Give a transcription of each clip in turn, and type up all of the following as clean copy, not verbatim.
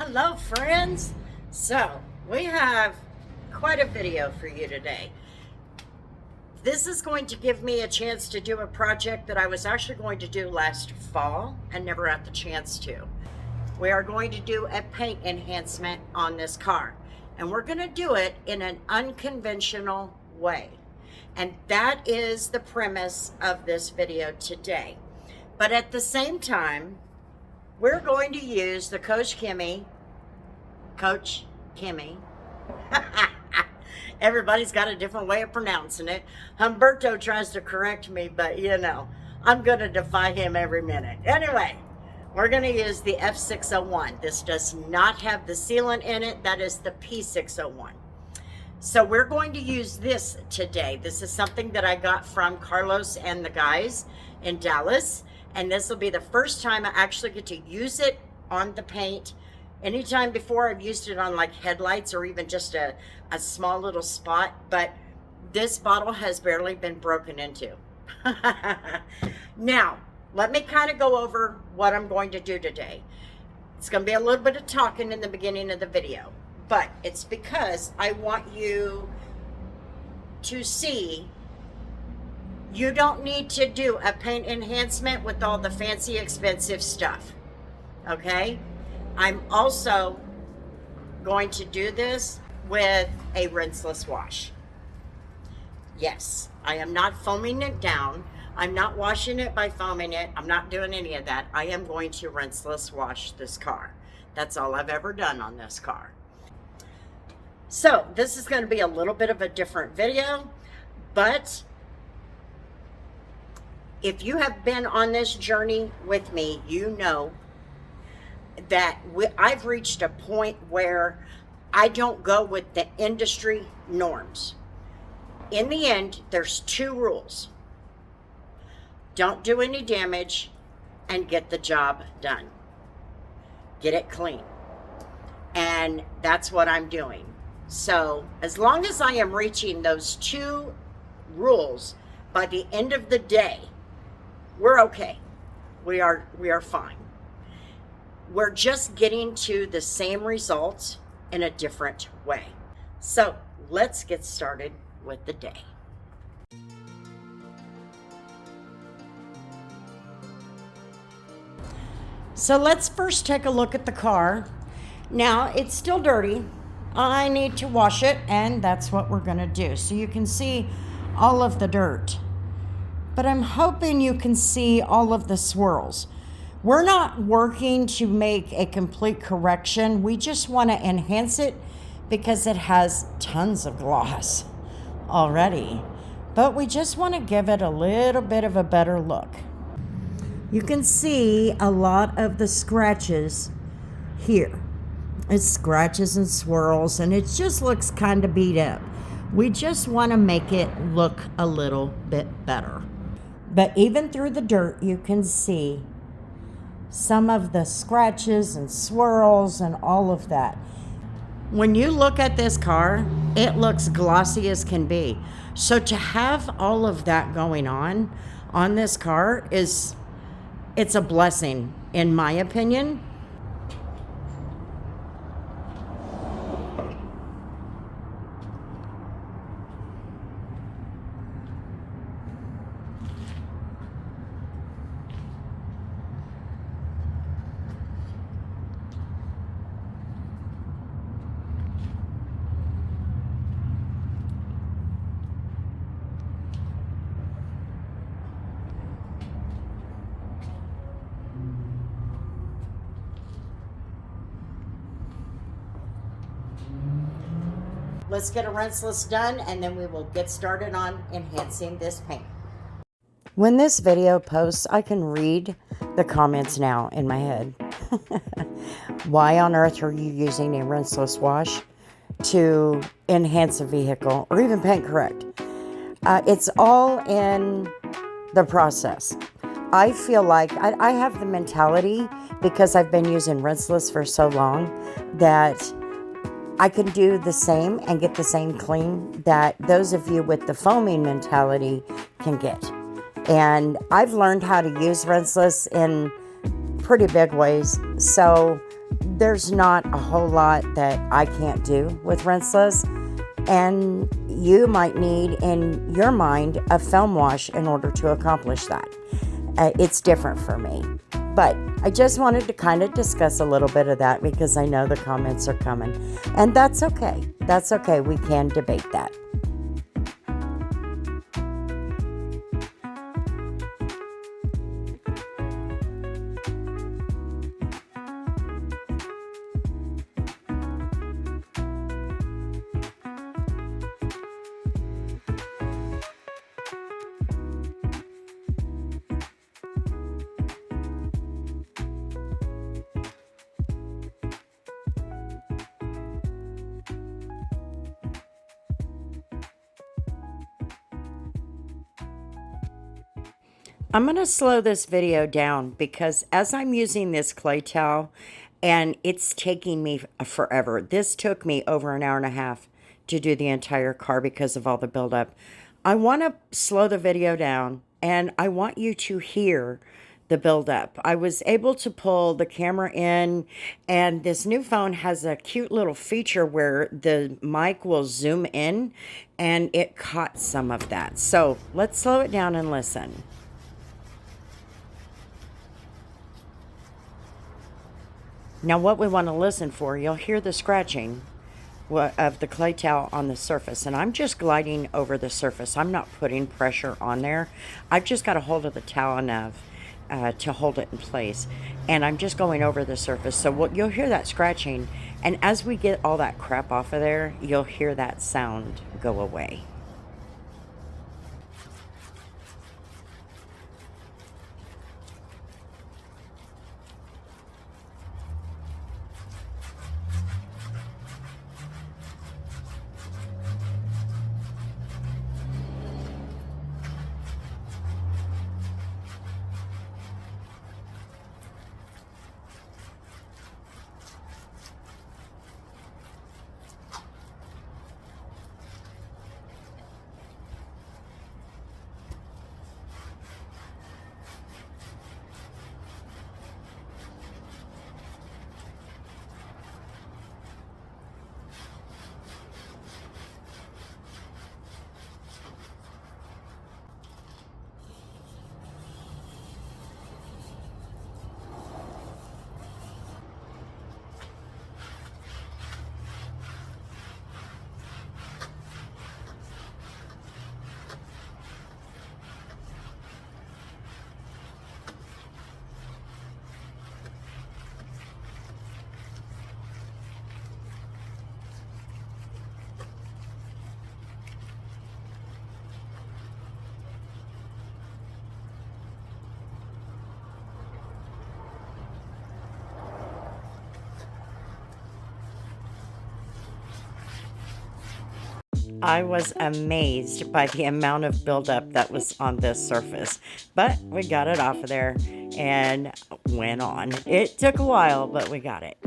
Hello friends. So we have quite a video for you today. This is going to give me a chance to do a project that I was actually going to do last fall and never had the chance to. We are going to do a paint enhancement on this car, and we're going to do it in an unconventional way. And that is the premise of this video today. But at the same time, we're going to use the Koch Chemie. Everybody's got a different way of pronouncing it. Humberto tries to correct me, but you know, I'm going to defy him every minute. Anyway, we're going to use the F601. This does not have the sealant in it. That is the P601. So we're going to use this today. This is something that I got from Carlos and the guys in Dallas. And this will be the first time I actually get to use it on the paint. Anytime before I've used it on like headlights or even just a small little spot, but this bottle has barely been broken into. Now, let me kind of go over what I'm going to do today. It's going to be a little bit of talking in the beginning of the video, but it's because I want you to see you don't need to do a paint enhancement with all the fancy expensive stuff, okay? I'm also going to do this with a rinseless wash. Yes, I am not foaming it down. I'm not washing it by foaming it. I'm not doing any of that. I am going to rinseless wash this car. That's all I've ever done on this car. So this is going to be a little bit of a different video, but if you have been on this journey with me, you know that I've reached a point where I don't go with the industry norms. In the end, there's two rules. Don't do any damage and get the job done. Get it clean. And that's what I'm doing. So as long as I am reaching those two rules by the end of the day, we're okay. We are fine. We're just getting to the same results in a different way. So let's get started with the day. So let's first take a look at the car. Now it's still dirty. I need to wash it, and that's what we're going to do. So you can see all of the dirt. But I'm hoping you can see all of the swirls. We're not working to make a complete correction. We just want to enhance it because it has tons of gloss already. But we just want to give it a little bit of a better look. You can see a lot of the scratches here. It's scratches and swirls, and it just looks kind of beat up. We just want to make it look a little bit better. But even through the dirt, you can see some of the scratches and swirls and all of that. When you look at this car, it looks glossy as can be. So to have all of that going on this car it's a blessing, in my opinion. Let's get a rinseless done, and then we will get started on enhancing this paint. When this video posts, I can read the comments now in my head. Why on earth are you using a rinseless wash to enhance a vehicle or even paint correct? It's all in the process. I feel like I have the mentality, because I've been using rinseless for so long, that I can do the same and get the same clean that those of you with the foaming mentality can get. And I've learned how to use rinseless in pretty big ways. So there's not a whole lot that I can't do with rinseless, and you might need in your mind a film wash in order to accomplish that. It's different for me, but I just wanted to kind of discuss a little bit of that because I know the comments are coming, and that's okay. That's okay. We can debate that. I'm going to slow this video down because as I'm using this clay towel, and it's taking me forever. This took me over an hour and a half to do the entire car because of all the buildup. I want to slow the video down, and I want you to hear the buildup. I was able to pull the camera in, and this new phone has a cute little feature where the mic will zoom in, and it caught some of that. So let's slow it down and listen. Now what we want to listen for, you'll hear the scratching of the clay towel on the surface, and I'm just gliding over the surface. I'm not putting pressure on there. I've just got a hold of the towel enough to hold it in place, and I'm just going over the surface. So you'll hear that scratching, and as we get all that crap off of there, you'll hear that sound go away. I was amazed by the amount of buildup that was on this surface, but we got it off of there and went on. It took a while, but we got it.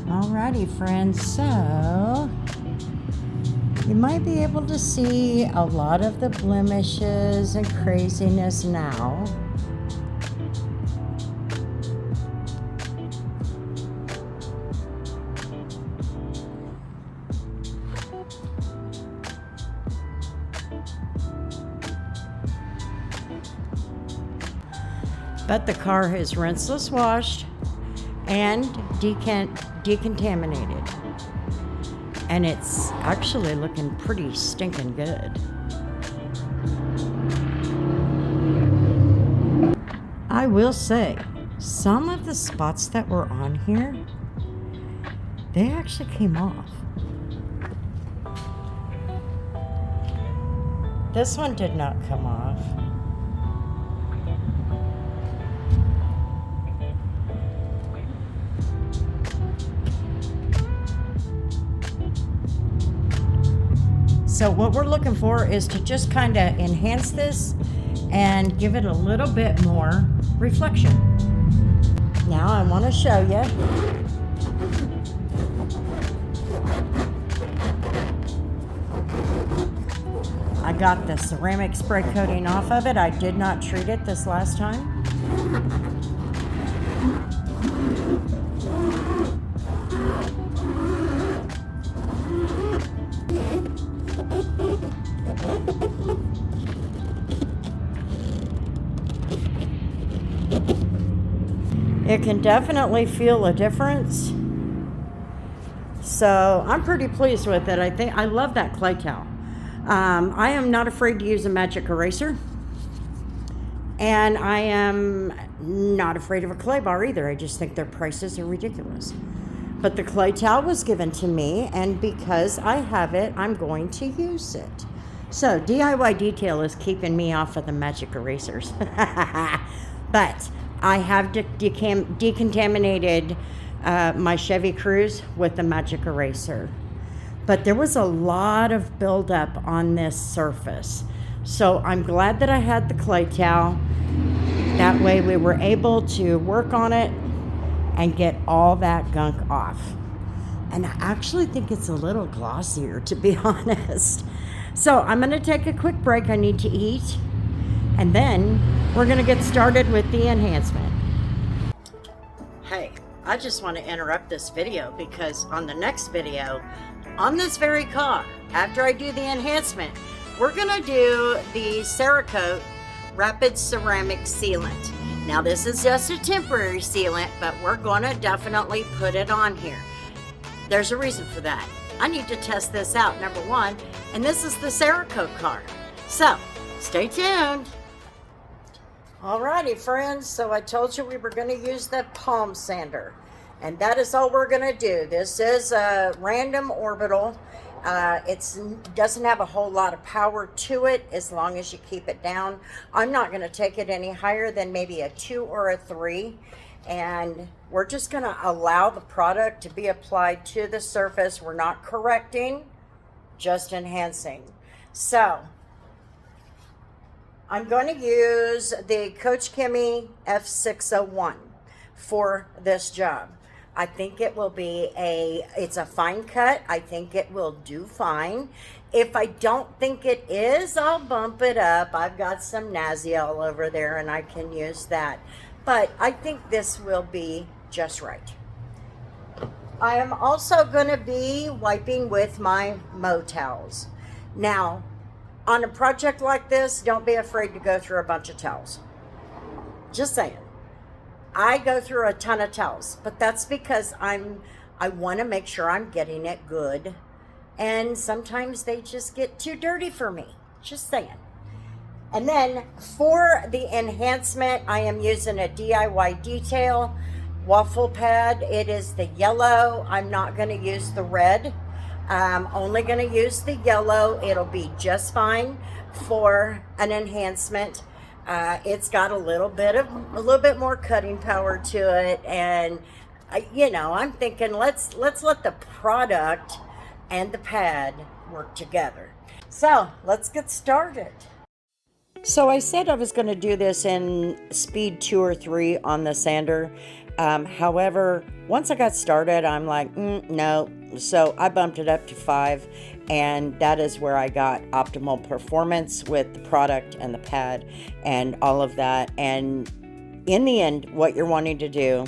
Alrighty, friends, so you might be able to see a lot of the blemishes and craziness now. But the car is rinseless washed and decontaminated. And it's actually looking pretty stinking good. I will say, some of the spots that were on here, they actually came off. This one did not come off. So what we're looking for is to just kind of enhance this and give it a little bit more reflection. Now I want to show you I got the ceramic spray coating off of it. I did not treat it this last time. It can definitely feel a difference. So I'm pretty pleased with it. I love that clay towel. I am not afraid to use a magic eraser. And I am not afraid of a clay bar either. I just think their prices are ridiculous. But the clay towel was given to me, and because I have it, I'm going to use it. So DIY detail is keeping me off of the magic erasers. But I have decontaminated my Chevy Cruze with the magic eraser. But there was a lot of buildup on this surface. So I'm glad that I had the clay towel. That way we were able to work on it and get all that gunk off. And I actually think it's a little glossier, to be honest. So I'm going to take a quick break. I need to eat. And then we're going to get started with the enhancement. Hey, I just want to interrupt this video because on the next video, on this very car, after I do the enhancement, we're going to do the Cerakote Rapid Ceramic Sealant. Now this is just a temporary sealant, but we're going to definitely put it on here. There's a reason for that. I need to test this out, number one, and this is the Cerakote car. So, stay tuned. Alrighty friends, so I told you we were going to use the palm sander, and that is all we're going to do. This is a random orbital. It doesn't have a whole lot of power to it as long as you keep it down. I'm not going to take it any higher than maybe a 2 or a 3, and we're just going to allow the product to be applied to the surface. We're not correcting, just enhancing. So I'm going to use the Koch Chemie F601 for this job. I think it will be it's a fine cut. I think it will do fine. If I don't think it is, I'll bump it up. I've got some Naziel over there and I can use that. But I think this will be just right. I am also going to be wiping with my Mo towels. Now, on a project like this, don't be afraid to go through a bunch of towels. Just saying. I go through a ton of towels, but that's because I want to make sure I'm getting it good. And sometimes they just get too dirty for me. Just saying. And then for the enhancement, I am using a DIY Detail Waffle pad. It is the yellow. I'm not going to use the red. I'm only going to use the yellow. It'll be just fine for an enhancement. It's got a little bit more cutting power to it, and I'm thinking let's let the product and the pad work together. So let's get started. So I said I was going to do this in speed 2 or 3 on the sander. However, once I got started, I'm like, no. So I bumped it up to 5, and that is where I got optimal performance with the product and the pad and all of that. And in the end, what you're wanting to do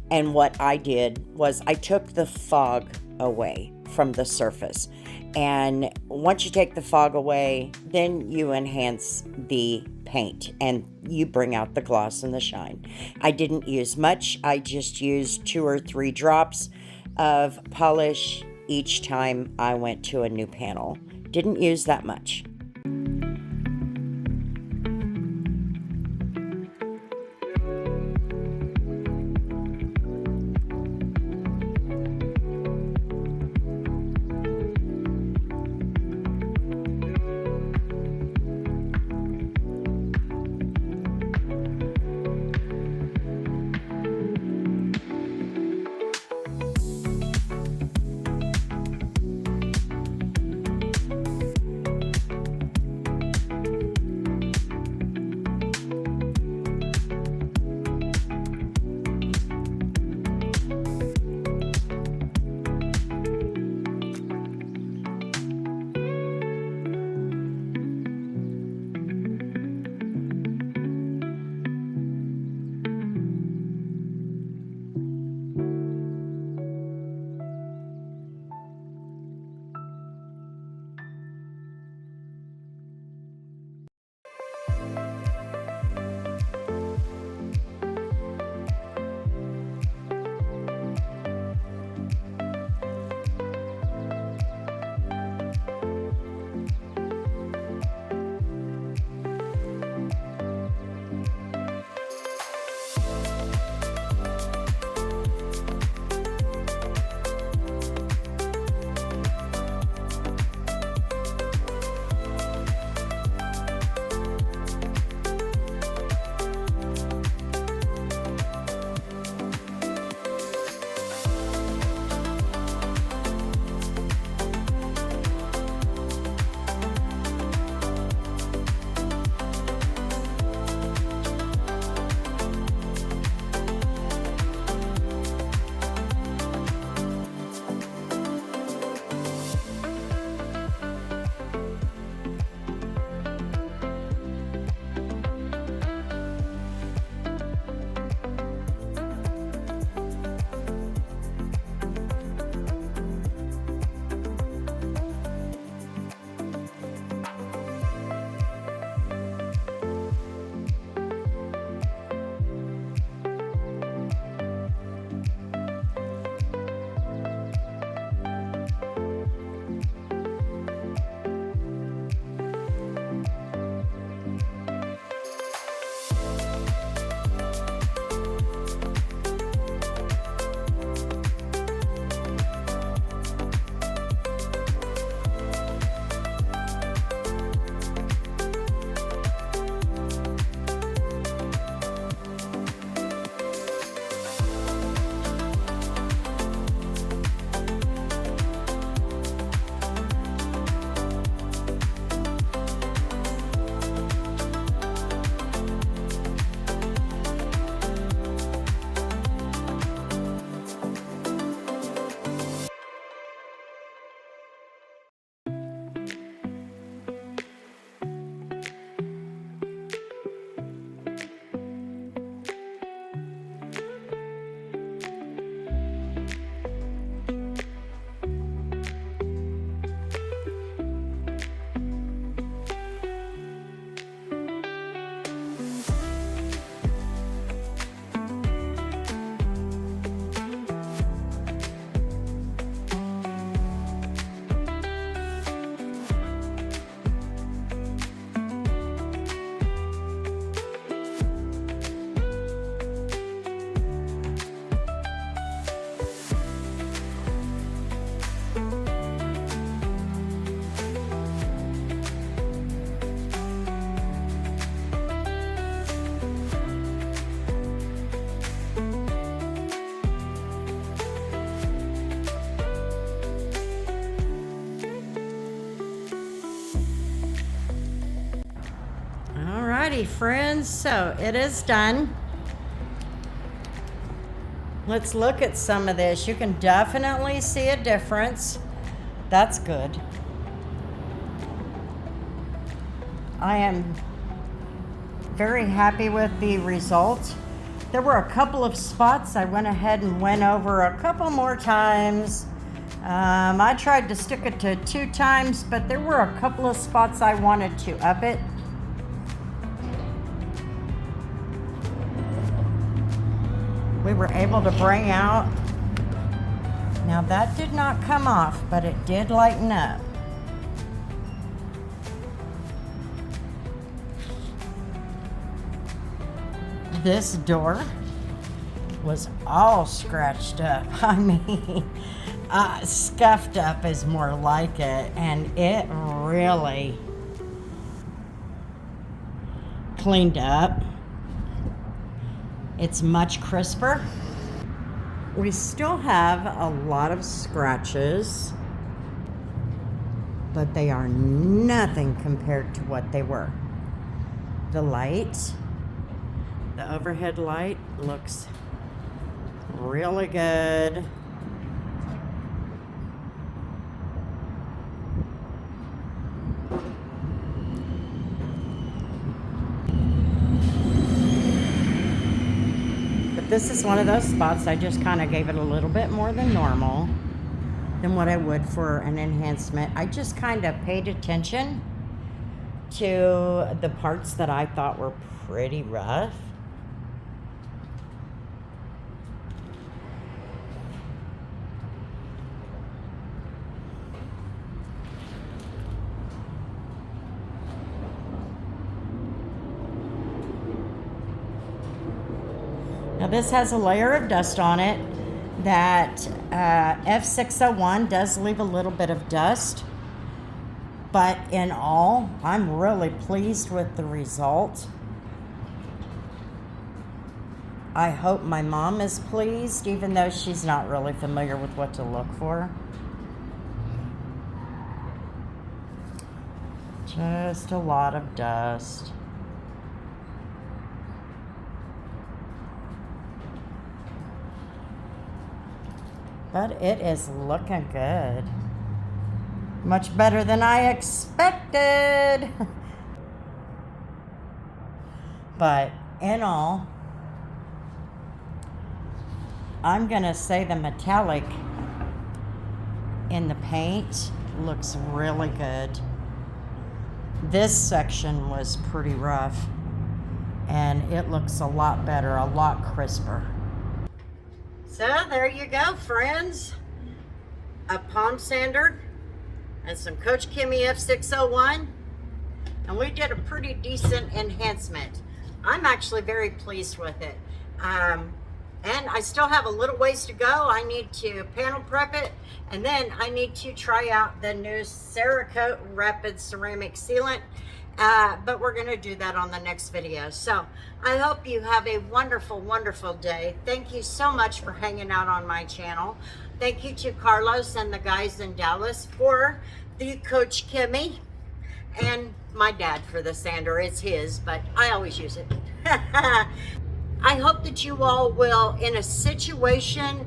and what I did was I took the fog away from the surface. And once you take the fog away, then you enhance the paint and you bring out the gloss and the shine. I didn't use much. I just used 2 or 3 drops of polish each time I went to a new panel. Didn't use that much. Alrighty, friends, so it is done. Let's look at some of this. You can definitely see a difference. That's good. I am very happy with the result. There were a couple of spots I went ahead and went over a couple more times. I tried to stick it to 2 times, but there were a couple of spots I wanted to up it. We were able to bring out. Now that did not come off, but it did lighten up. This door was all scratched up. I mean, scuffed up is more like it, and it really cleaned up. It's much crisper. We still have a lot of scratches, but they are nothing compared to what they were. The light, the overhead light looks really good. This is one of those spots I just kind of gave it a little bit more than normal than what I would for an enhancement. I just kind of paid attention to the parts that I thought were pretty rough. Now this has a layer of dust on it. That F601 does leave a little bit of dust, but in all, I'm really pleased with the result. I hope my mom is pleased, even though she's not really familiar with what to look for. Just a lot of dust. But it is looking good. Much better than I expected. But in all, I'm gonna say the metallic in the paint looks really good. This section was pretty rough, and it looks a lot better, a lot crisper. So there you go, friends. A palm sander and some Koch Chemie F601. And we did a pretty decent enhancement. I'm actually very pleased with it. And I still have a little ways to go. I need to panel prep it. And then I need to try out the new Cerakote Rapid Ceramic Sealant. But we're going to do that on the next video. So I hope you have a wonderful, wonderful day. Thank you so much for hanging out on my channel. Thank you to Carlos and the guys in Dallas for the Koch Chemie, and my dad for the sander. It's his, but I always use it. I hope that you all will, in a situation,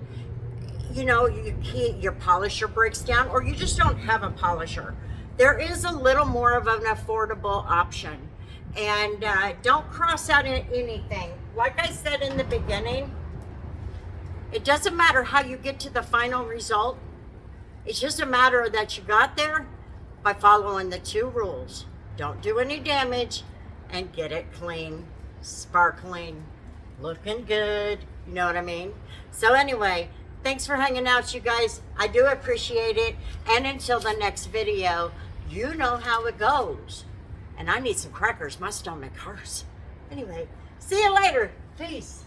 you know, your polisher breaks down, or you just don't have a polisher. There is a little more of an affordable option. And don't cross out anything. Like I said in the beginning, it doesn't matter how you get to the final result. It's just a matter that you got there by following the 2 rules. Don't do any damage, and get it clean, sparkling, looking good. You know what I mean? So anyway, thanks for hanging out, you guys. I do appreciate it. And until the next video, you know how it goes. And I need some crackers. My stomach hurts. Anyway, see you later. Peace.